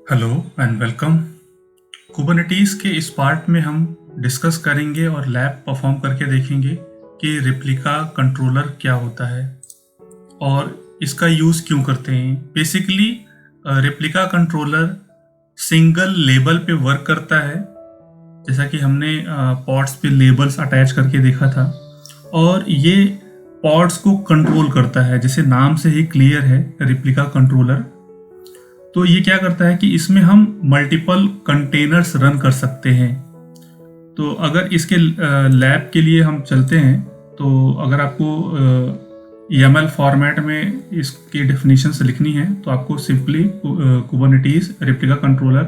Hello and welcome. Kubernetes के इस part में हम डिस्कस करेंगे और लैब परफॉर्म करके देखेंगे कि रेप्लिका कंट्रोलर क्या होता है और इसका यूज़ क्यों करते हैं। Basically replica controller single label पे वर्क करता है, जैसा कि हमने पॉड्स पे लेबल्स अटैच करके देखा था, और ये पॉड्स को कंट्रोल करता है। जैसे नाम से ही क्लियर है, रेप्लिका कंट्रोलर। तो ये क्या करता है कि इसमें हम मल्टीपल कंटेनर्स रन कर सकते हैं। तो अगर इसके लैब के लिए हम चलते हैं, तो अगर आपको YAML फॉर्मेट में इसकी डेफिनेशंस लिखनी है तो आपको सिंपली कुबरनेटिस रेप्लिका कंट्रोलर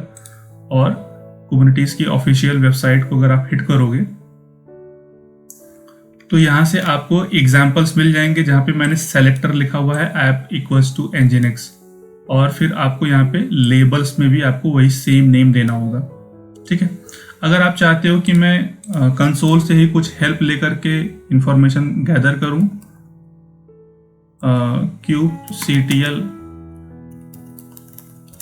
और कुबरनेटिस की ऑफिशियल वेबसाइट को अगर आप हिट करोगे तो यहाँ से आपको एग्जाम्पल्स मिल जाएंगे, जहाँ पे मैंने सेलेक्टर लिखा हुआ है ऐप इक्वल्स टू nginx, और फिर आपको यहाँ पे लेबल्स में भी आपको वही सेम नेम देना होगा। ठीक है। अगर आप चाहते हो कि मैं कंसोल से ही कुछ हेल्प लेकर के इंफॉर्मेशन गैदर करूं, kubectl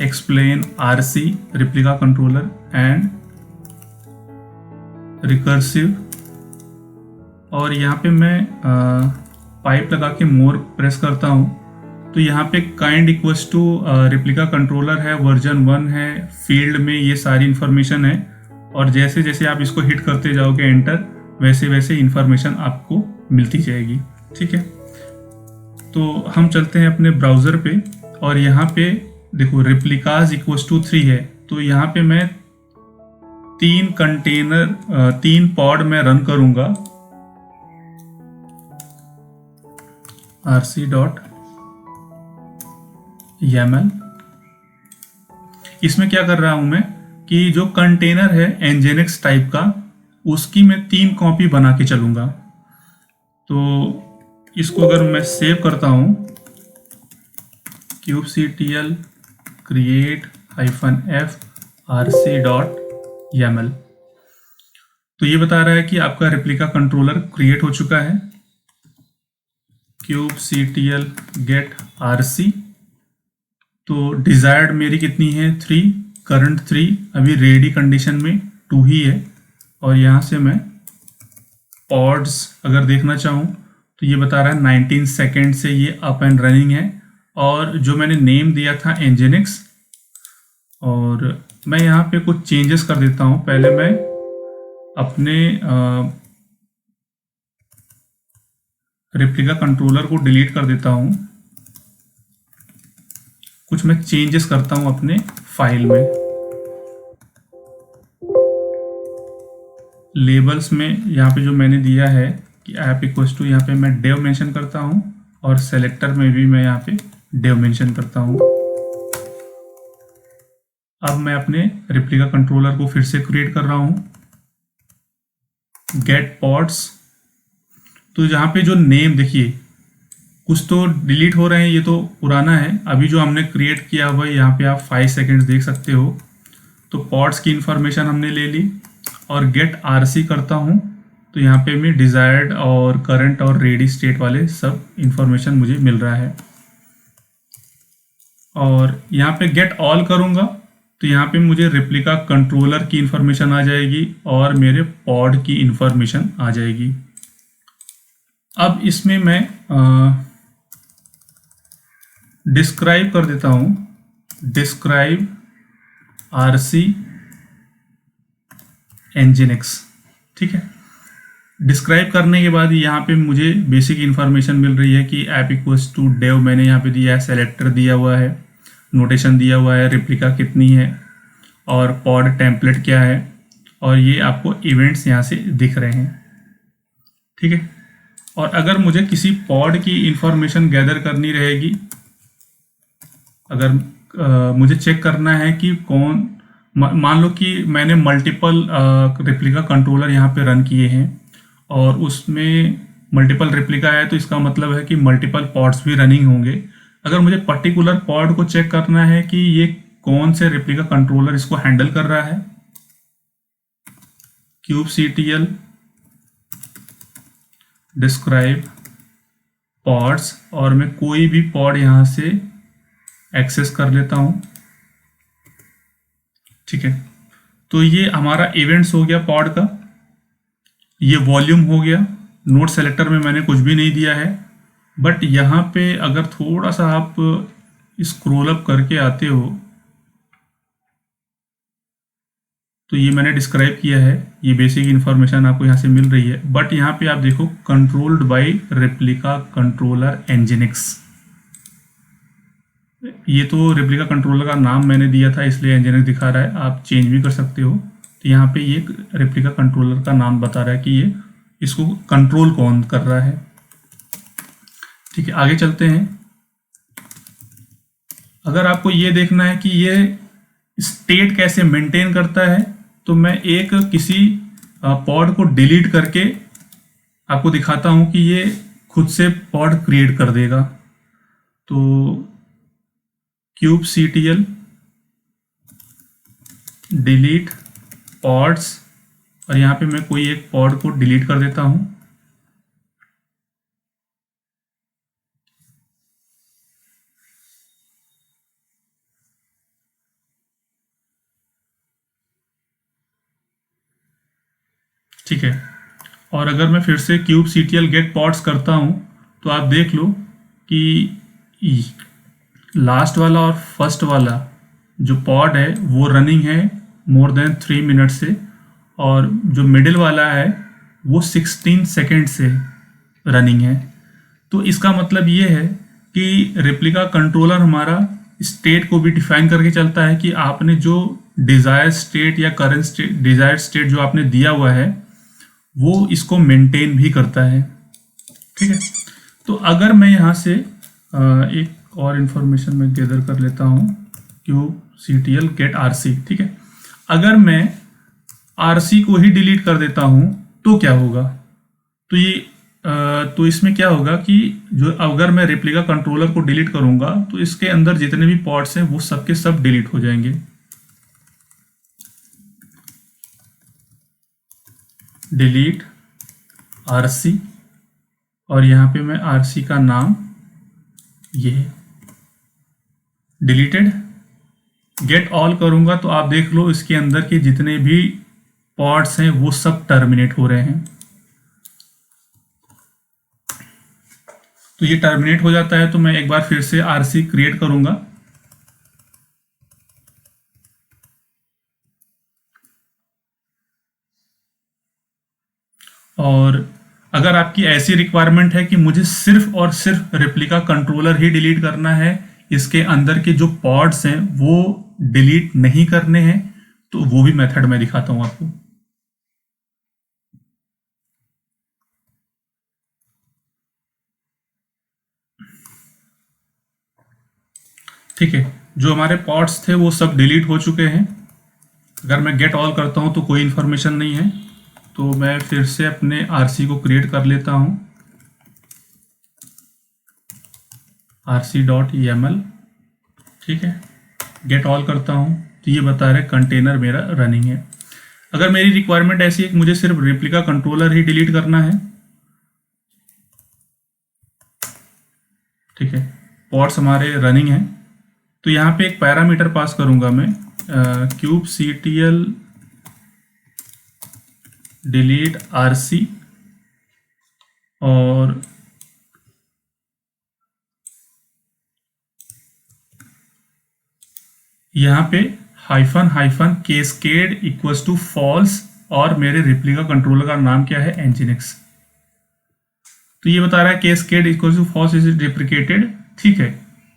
explain RC replica controller and recursive, और यहाँ पे मैं पाइप लगा के मोर प्रेस करता हूँ तो यहाँ पे kind equals to replica controller है, वर्जन 1 है, फील्ड में ये सारी इन्फॉर्मेशन है, और जैसे जैसे आप इसको हिट करते जाओगे एंटर, वैसे वैसे इन्फॉर्मेशन आपको मिलती जाएगी। ठीक है। तो हम चलते हैं अपने ब्राउज़र पे, और यहाँ पे देखो रेप्लिकाज इक्वल्स टू 3 है, तो यहाँ पे मैं 3 पॉड में रन करूँगा rc.yaml। इसमें क्या कर रहा हूं मैं कि जो कंटेनर है nginx टाइप का, उसकी मैं 3 कॉपी बना के चलूंगा। तो इसको अगर मैं सेव करता हूं, kubectl create -f rc.yaml, तो ये बता रहा है कि आपका रेप्लिका कंट्रोलर क्रिएट हो चुका है। kubectl get rc, तो डिजायर्ड मेरी कितनी है 3, करंट 3, अभी रेडी कंडीशन में 2 ही है, और यहाँ से मैं पॉड्स अगर देखना चाहूँ तो ये बता रहा है 19 सेकेंड से ये अप एंड रनिंग है, और जो मैंने नेम दिया था nginx, और मैं यहाँ पे कुछ चेंजेस कर देता हूँ। पहले मैं अपने रेप्लिका कंट्रोलर को डिलीट कर देता हूँ, कुछ मैं चेंजेस करता हूँ अपने फाइल में। लेबल्स में यहाँ पे जो मैंने दिया है कि ऐप इक्वल्स टू, यहाँ पे मैं डेव मेंशन करता हूँ, और सेलेक्टर में भी मैं यहाँ पे डेव मेंशन करता हूँ। अब मैं अपने रेप्लिका कंट्रोलर को फिर से क्रिएट कर रहा हूँ, गेट पॉड्स। तो यहाँ पे जो नेम देखिए, कुछ तो डिलीट हो रहे हैं, ये तो पुराना है। अभी जो हमने क्रिएट किया हुआ है, यहाँ पे आप 5 सेकेंड्स देख सकते हो। तो पॉड्स की इंफॉर्मेशन हमने ले ली, और गेट RC करता हूँ तो यहाँ पे मैं डिजायर्ड और करंट और रेडी स्टेट वाले सब इंफॉर्मेशन मुझे मिल रहा है। और यहाँ पे गेट ऑल करूँगा तो यहाँ पे मुझे रेप्लिका कंट्रोलर की इंफॉर्मेशन आ जाएगी और मेरे पॉड की इंफॉर्मेशन आ जाएगी। अब इसमें मैं डिस्क्राइब कर देता हूँ, डिस्क्राइब RC nginx। ठीक है। डिस्क्राइब करने के बाद यहाँ पे मुझे बेसिक इन्फॉर्मेशन मिल रही है कि ऐप इक्वल्स टू डेव मैंने यहाँ पे दिया है, सेलेक्टर दिया हुआ है, नोटेशन दिया हुआ है, रेप्लिका कितनी है, और पॉड टेम्पलेट क्या है, और ये आपको इवेंट्स यहाँ से दिख रहे हैं। ठीक है। और अगर मुझे किसी पॉड की इंफॉर्मेशन गैदर करनी रहेगी, अगर मुझे चेक करना है कि कौन, मान लो कि मैंने मल्टीपल रेप्लिका कंट्रोलर यहाँ पे रन किए हैं और उसमें मल्टीपल रेप्लिका है, तो इसका मतलब है कि मल्टीपल पॉड्स भी रनिंग होंगे। अगर मुझे पर्टिकुलर पॉड को चेक करना है कि ये कौन से रेप्लिका कंट्रोलर इसको हैंडल कर रहा है, kubectl डिस्क्राइब पॉड्स, और मैं कोई भी पॉड यहाँ से एक्सेस कर लेता हूँ। ठीक है, तो ये हमारा इवेंट्स हो गया पॉड का, ये वॉल्यूम हो गया। नोट सेलेक्टर में मैंने कुछ भी नहीं दिया है, बट यहाँ पे अगर थोड़ा सा आप स्क्रॉल अप करके आते हो तो ये मैंने डिस्क्राइब किया है, ये बेसिक इन्फॉर्मेशन आपको यहाँ से मिल रही है। बट यहाँ पे आप देखो कंट्रोल्ड बाय रेप्लिका कंट्रोलर एनजिनिक्स, ये तो रेप्लिका कंट्रोलर का नाम मैंने दिया था इसलिए एनजिनिक्स दिखा रहा है, आप चेंज भी कर सकते हो। तो यहाँ पे ये रेप्लिका कंट्रोलर का नाम बता रहा है कि ये इसको कंट्रोल कौन कर रहा है। ठीक है, आगे चलते हैं। अगर आपको ये देखना है कि ये स्टेट कैसे मेंटेन करता है, तो मैं एक किसी पॉड को डिलीट करके आपको दिखाता हूं कि ये खुद से पॉड क्रिएट कर देगा। तो kubectl डिलीट पॉड्स, और यहाँ पे मैं कोई एक पॉड को डिलीट कर देता हूं। ठीक है, और अगर मैं फिर से kubectl गेट पॉड्स करता हूं तो आप देख लो कि लास्ट वाला और फर्स्ट वाला जो पॉड है वो रनिंग है मोर देन 3 मिनट से, और जो मिडिल वाला है वो 16 सेकेंड से रनिंग है। तो इसका मतलब ये है कि रेप्लिका कंट्रोलर हमारा स्टेट को भी डिफाइन करके चलता है कि आपने जो डिज़ायर स्टेट या करंट स्टेट, डिज़ायर्ड स्टेट जो आपने दिया हुआ है वो इसको मेंटेन भी करता है। ठीक है, तो अगर मैं यहाँ से एक और इन्फॉर्मेशन मैं गैदर कर लेता हूँ, kubectl गेट rc। ठीक है, अगर मैं rc को ही डिलीट कर देता हूँ तो क्या होगा, तो ये तो इसमें क्या होगा कि जो अगर मैं रेप्लिका कंट्रोलर को डिलीट करूंगा तो इसके अंदर जितने भी पॉड्स हैं वो सब के सब डिलीट हो जाएंगे। डिलीट rc, और यहाँ पे मैं rc का नाम ये डिलीटेड। गेट ऑल करूंगा तो आप देख लो इसके अंदर के जितने भी पॉड्स हैं वो सब टर्मिनेट हो रहे हैं। तो ये टर्मिनेट हो जाता है, तो मैं एक बार फिर से rc क्रिएट करूंगा। और अगर आपकी ऐसी रिक्वायरमेंट है कि मुझे सिर्फ और सिर्फ रेप्लिका कंट्रोलर ही डिलीट करना है, इसके अंदर के जो पॉड्स हैं वो डिलीट नहीं करने हैं, तो वो भी मेथड मैं दिखाता हूं आपको। ठीक है, जो हमारे पॉड्स थे वो सब डिलीट हो चुके हैं। अगर मैं गेट ऑल करता हूं तो कोई इन्फॉर्मेशन नहीं है, तो मैं फिर से अपने rc को क्रिएट कर लेता हूं, rc.yaml। ठीक है, गेट ऑल करता हूं तो ये बता रहा है कंटेनर मेरा रनिंग है। अगर मेरी रिक्वायरमेंट ऐसी है कि मुझे सिर्फ रेप्लिका कंट्रोलर ही डिलीट करना है, ठीक है, पॉड्स हमारे रनिंग हैं, तो यहाँ पे एक पैरामीटर पास करूंगा मैं, kubectl डिलीट rc, और यहाँ पे hyphen cascade equals to false, और मेरे रेप्लिका कंट्रोलर का नाम क्या है, एनजिनिक्स। तो ये बता रहा है cascade equals to false is deprecated. ठीक है,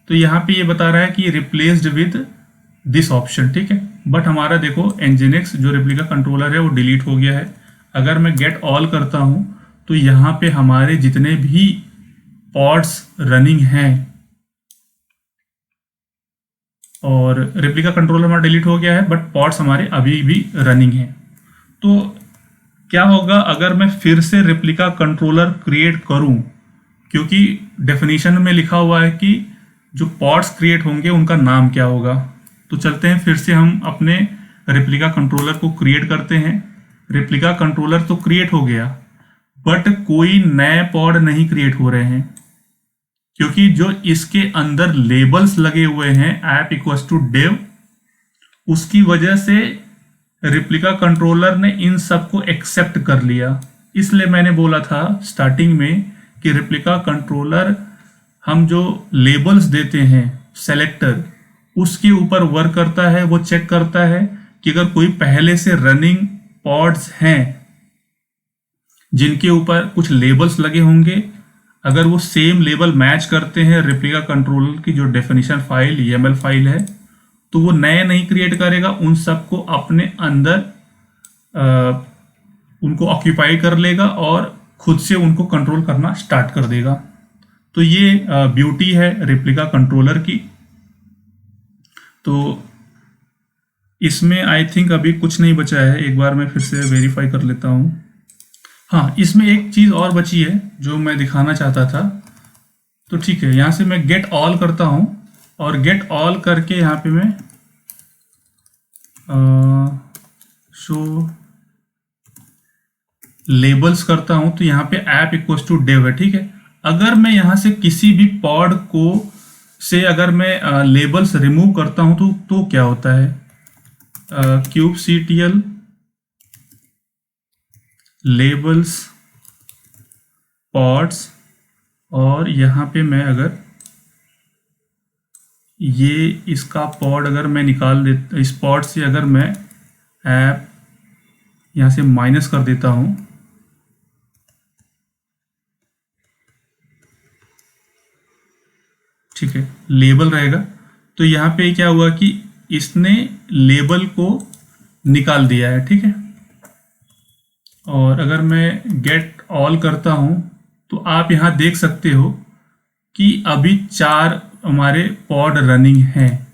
तो यहाँ पे ये बता रहा है कि रिप्लेस्ड विद दिस ऑप्शन। ठीक है, बट हमारा देखो एनजिनिक्स जो रेप्लिका कंट्रोलर है वो डिलीट हो गया है। अगर मैं गेट ऑल करता हूं तो यहाँ पे हमारे जितने भी पॉड्स रनिंग हैं, और रेप्लिका कंट्रोलर हमारा डिलीट हो गया है बट पॉड्स हमारे अभी भी रनिंग हैं। तो क्या होगा अगर मैं फिर से रेप्लिका कंट्रोलर क्रिएट करूं, क्योंकि डेफिनेशन में लिखा हुआ है कि जो पॉड्स क्रिएट होंगे उनका नाम क्या होगा। तो चलते हैं फिर से हम अपने रेप्लिका कंट्रोलर को क्रिएट करते हैं। रेप्लिका कंट्रोलर तो क्रिएट हो गया बट कोई नए पॉड नहीं क्रिएट हो रहे हैं, क्योंकि जो इसके अंदर लेबल्स लगे हुए हैं ऐप इक्वल्स टू डेव, उसकी वजह से रिप्लिका कंट्रोलर ने इन सब को एक्सेप्ट कर लिया। इसलिए मैंने बोला था स्टार्टिंग में कि रिप्लिका कंट्रोलर हम जो लेबल्स देते हैं सेलेक्टर, उसके ऊपर वर्क करता है। वो चेक करता है कि अगर कोई पहले से रनिंग पॉड्स हैं जिनके ऊपर कुछ लेबल्स लगे होंगे, अगर वो सेम लेबल मैच करते हैं रिप्लिका कंट्रोलर की जो डेफिनेशन फाइल YAML फाइल है, तो वो नए नहीं क्रिएट करेगा, उन सबको अपने अंदर उनको ऑक्यूपाई कर लेगा और खुद से उनको कंट्रोल करना स्टार्ट कर देगा। तो ये ब्यूटी है रिप्लिका कंट्रोलर की। तो इसमें आई थिंक अभी कुछ नहीं बचा है, एक बार मैं फिर से वेरीफाई कर लेता हूँ। हाँ, इसमें एक चीज़ और बची है जो मैं दिखाना चाहता था। तो ठीक है, यहाँ से मैं गेट ऑल करता हूँ और गेट ऑल करके यहाँ पे मैं शो लेबल्स करता हूँ। तो यहाँ पे ऐप इक्वल्स टू डेव है, ठीक है। अगर मैं यहाँ से किसी भी पॉड को से अगर मैं लेबल्स रिमूव करता हूँ तो क्या होता है, kubectl लेबल्स पॉड्स, और यहाँ पे मैं अगर ये इसका पॉड अगर मैं निकाल देता, इस पॉड से अगर मैं ऐप यहाँ से माइनस कर देता हूँ, ठीक है, लेबल रहेगा। तो यहाँ पे क्या हुआ कि इसने लेबल को निकाल दिया है, ठीक है। और अगर मैं गेट ऑल करता हूँ तो आप यहाँ देख सकते हो कि अभी 4 हमारे पॉड रनिंग हैं।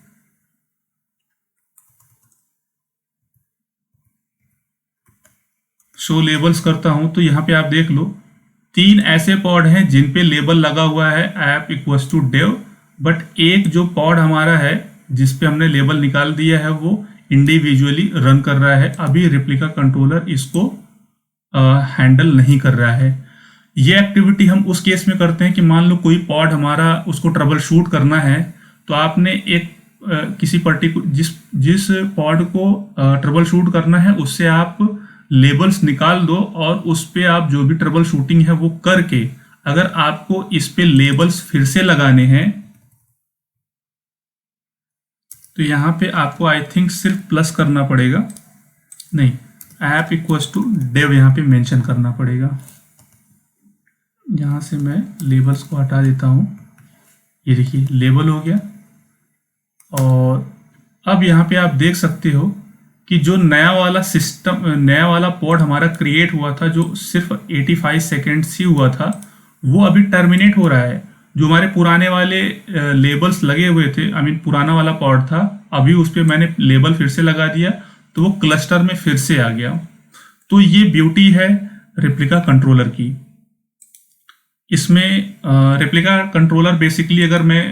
शो लेबल्स करता हूं तो यहाँ पे आप देख लो 3 ऐसे पॉड हैं जिन पे लेबल लगा हुआ है app equals to dev, but एक जो पॉड हमारा है जिस पे हमने लेबल निकाल दिया है वो इंडिविजुअली रन कर रहा है। अभी रिप्लिका कंट्रोलर इसको हैंडल नहीं कर रहा है। ये एक्टिविटी हम उस केस में करते हैं कि मान लो कोई पॉड हमारा उसको ट्रबल शूट करना है, तो आपने एक किसी पर्टिकुलर जिस पॉड को ट्रबल शूट करना है उससे आप लेबल्स निकाल दो और उस पे आप जो भी ट्रबल शूटिंग है वो करके, अगर आपको इस पे लेबल्स फिर से लगाने हैं तो यहाँ पे आपको आई थिंक सिर्फ प्लस करना पड़ेगा, नहीं, ऐप इक्वल्स टू डेव यहाँ पे मेंशन करना पड़ेगा। यहाँ से मैं लेबल्स को हटा देता हूँ, ये देखिए लेबल हो गया। और अब यहाँ पे आप देख सकते हो कि जो नया वाला पॉड हमारा क्रिएट हुआ था जो सिर्फ 85 सेकेंड्स ही हुआ था, वो अभी टर्मिनेट हो रहा है। जो हमारे पुराने वाले लेबल्स लगे हुए थे, पुराना वाला पॉड था, अभी उस पर मैंने लेबल फिर से लगा दिया तो वो क्लस्टर में फिर से आ गया। तो ये ब्यूटी है रिप्लिका कंट्रोलर की। इसमें रिप्लिका कंट्रोलर बेसिकली अगर मैं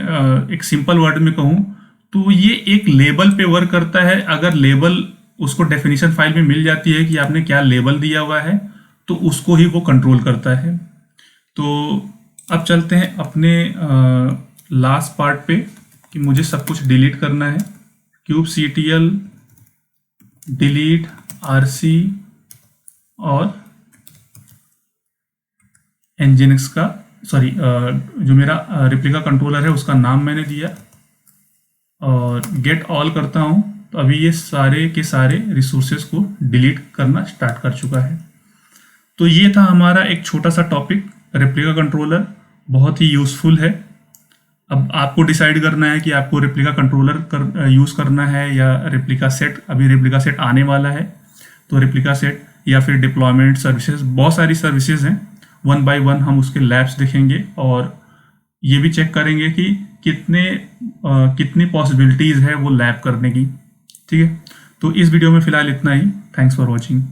एक सिंपल वर्ड में कहूँ तो ये एक लेबल पे वर्क करता है। अगर लेबल उसको डेफिनेशन फाइल में मिल जाती है कि आपने क्या लेबल दिया हुआ है तो उसको ही वो कंट्रोल करता है। तो अब चलते हैं अपने लास्ट पार्ट पे कि मुझे सब कुछ डिलीट करना है। kubectl डिलीट rc और nginx का जो मेरा रिप्लिका कंट्रोलर है उसका नाम मैंने दिया और गेट ऑल करता हूं तो अभी ये सारे के सारे रिसोर्सेज को डिलीट करना स्टार्ट कर चुका है। तो ये था हमारा एक छोटा सा टॉपिक रिप्लिका कंट्रोलर, बहुत ही यूज़फुल है। अब आपको डिसाइड करना है कि आपको रिप्लिका कंट्रोलर यूज़ करना है या रिप्लिका सेट। अभी रिप्लिका सेट आने वाला है तो रिप्लिका सेट या फिर डिप्लॉयमेंट सर्विसेज, बहुत सारी सर्विसेज हैं। 1 बाय 1 हम उसके लैब्स देखेंगे और ये भी चेक करेंगे कि कितनी पॉसिबिलिटीज़ है वो लैब करने की, ठीक है। तो इस वीडियो में फ़िलहाल इतना ही। Thanks for watching.